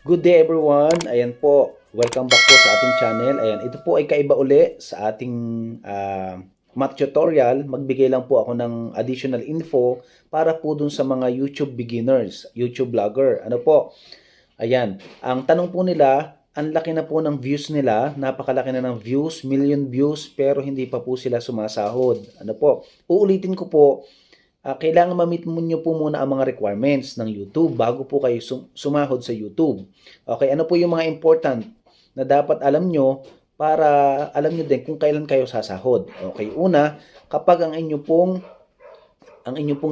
Good day everyone. Ayan po. Welcome back po sa ating channel. Ayan, ito po ay kaiba uli sa ating math tutorial. Magbigay lang po ako ng additional info para po dun sa mga YouTube beginners, YouTube vlogger. Ano po? Ayan, ang tanong po nila, ang laki na po ng views nila, napakalaki na ng views, million views, pero hindi pa po sila sumasahod. Ano po? Uulitin ko po, kailangan ma-meet nyo po muna ang mga requirements ng YouTube bago po kayo sumahod sa YouTube. Okay, ano po yung mga important na dapat alam nyo para alam nyo din kung kailan kayo sasahod. Okay, una, kapag ang inyong pong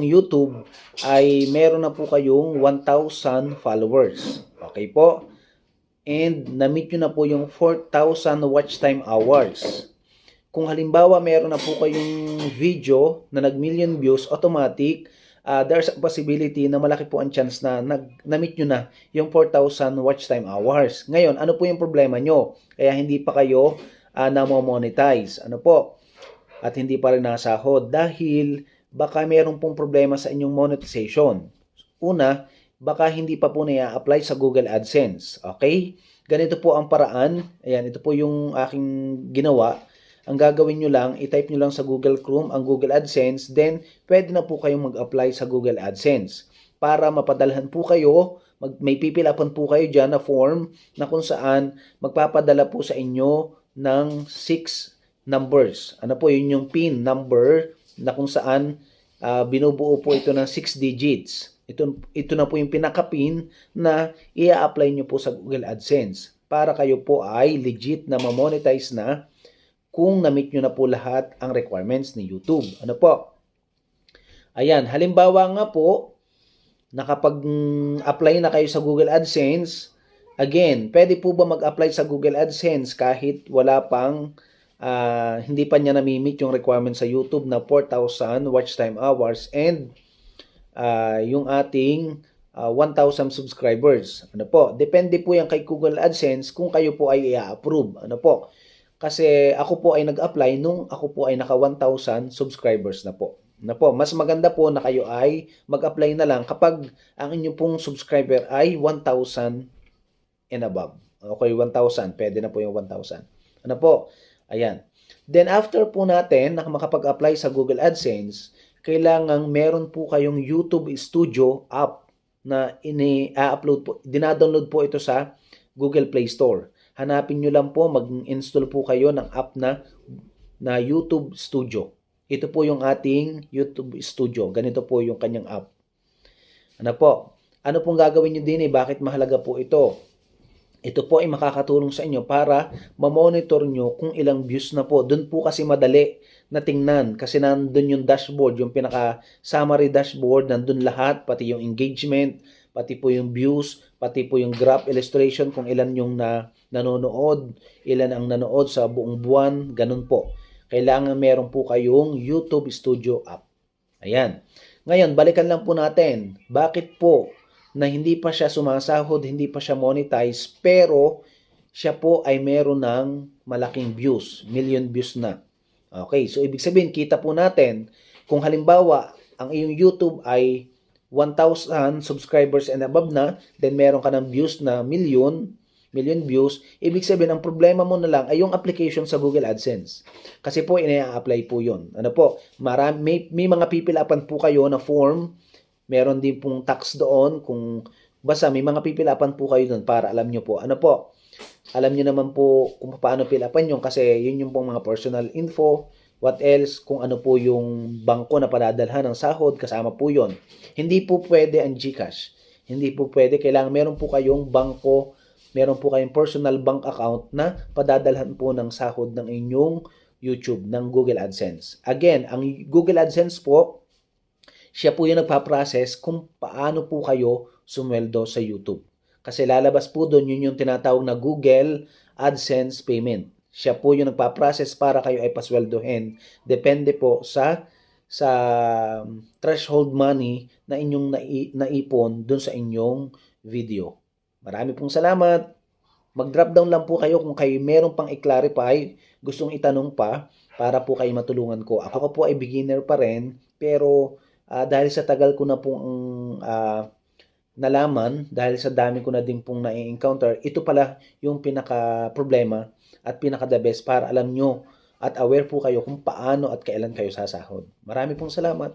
YouTube ay meron na po kayong 1,000 followers. Okay po? And na-meet nyo na po yung 4,000 watch time hours. Kung halimbawa meron na po kayong video na nag-million views, automatic, there's a possibility na malaki po ang chance na na-meet nyo na yung 4,000 watch time hours. Ngayon, ano po yung problema nyo? Kaya hindi pa kayo na-monetize. Ano po? At hindi pa rin nasahod dahil baka meron pong problema sa inyong monetization. Una, baka hindi pa po na-apply sa Google AdSense. Okay? Ganito po ang paraan. Ayan, ito po yung aking ginawa. Ang gagawin nyo lang, i-type nyo lang sa Google Chrome ang Google AdSense, then pwede na po kayong mag-apply sa Google AdSense para mapadalhan po kayo, may pipilapan po kayo dyan na form na kung saan magpapadala po sa inyo ng 6 numbers. Ano po, yun yung PIN number na kung saan binubuo po ito ng 6 digits. Ito na po yung pinaka-PIN na i-apply nyo po sa Google AdSense para kayo po ay legit na ma-monetize na kung na-meet nyo na po lahat ang requirements ni YouTube. Ano po? Ayan, halimbawa nga po, nakapag-apply na kayo sa Google AdSense, again, pwede po ba mag-apply sa Google AdSense kahit wala pang, hindi pa niya na-meet yung requirements sa YouTube na 4,000 watch time hours and yung ating 1,000 subscribers. Ano po? Depende po yan kay Google AdSense kung kayo po ay i-approve. Ano po? Kasi ako po ay nag-apply nung ako po ay naka 1,000 subscribers na po. Mas maganda po na kayo ay mag-apply na lang kapag ang inyong pong subscriber ay 1,000 and above. Okay, 1,000. Pwede na po yung 1,000. Ano po? Ayan. Then after po natin na makapag-apply sa Google AdSense, kailangan meron po kayong YouTube Studio app na ini-upload po, dinadownload po ito sa Google Play Store. Hanapin nyo lang po, mag-install po kayo ng app na YouTube Studio. Ito po yung ating YouTube Studio. Ganito po yung kanyang app. Ano po? Ano pong gagawin nyo din Bakit mahalaga po ito? Ito po ay makakatulong sa inyo para ma-monitor nyo kung ilang views na po. Doon po kasi madali na tingnan kasi nandun yung dashboard, yung pinaka-summary dashboard, nandun lahat, pati yung engagement, pati po yung views, pati po yung graph illustration kung ilan yung nanonood, ilan ang nanood sa buong buwan, ganun po. Kailangan meron po kayong YouTube Studio app. Ayan. Ngayon, balikan lang po natin. Bakit po na hindi pa siya sumasahod, hindi pa siya monetize, pero siya po ay meron ng malaking views, million views na. Okay, so ibig sabihin, kita po natin, kung halimbawa, ang iyong YouTube ay 1,000 subscribers and above na, then meron ka ng views na million views, ibig sabihin, ang problema mo na lang ay yung application sa Google AdSense. Kasi po, ina-apply po yun. Ano po, may mga pipilapan po kayo na form, meron din pong tax doon, basta may mga pipilapan po kayo doon para alam nyo po. Ano po, alam nyo naman po kung paano pilapan yun kasi yun yung pong mga personal info. What else? Kung ano po yung bangko na padadalhan ng sahod, kasama po yun. Hindi po pwede ang GCash. Hindi po pwede. Kailangan meron po kayong bangko, meron po kayong personal bank account na padadalhan po ng sahod ng inyong YouTube, ng Google AdSense. Again, ang Google AdSense po, siya po yung nagpa-process kung paano po kayo sumweldo sa YouTube. Kasi lalabas po doon, yun yung tinatawag na Google AdSense payment. Siya po yung nagpa-process para kayo ay pasweldohin. Depende po sa threshold money na inyong naipon doon sa inyong video. Marami pong salamat. Mag-drop down lang po kayo kung kayo meron pang i-clarify, gustong itanong pa para po kayo matulungan ko. Ako po ay beginner pa rin, pero dahil sa tagal ko na pong nalaman dahil sa dami ko na din pong na-encounter, ito pala yung pinaka-problema at pinaka-the best para alam nyo at aware po kayo kung paano at kailan kayo sasahod. Marami pong salamat.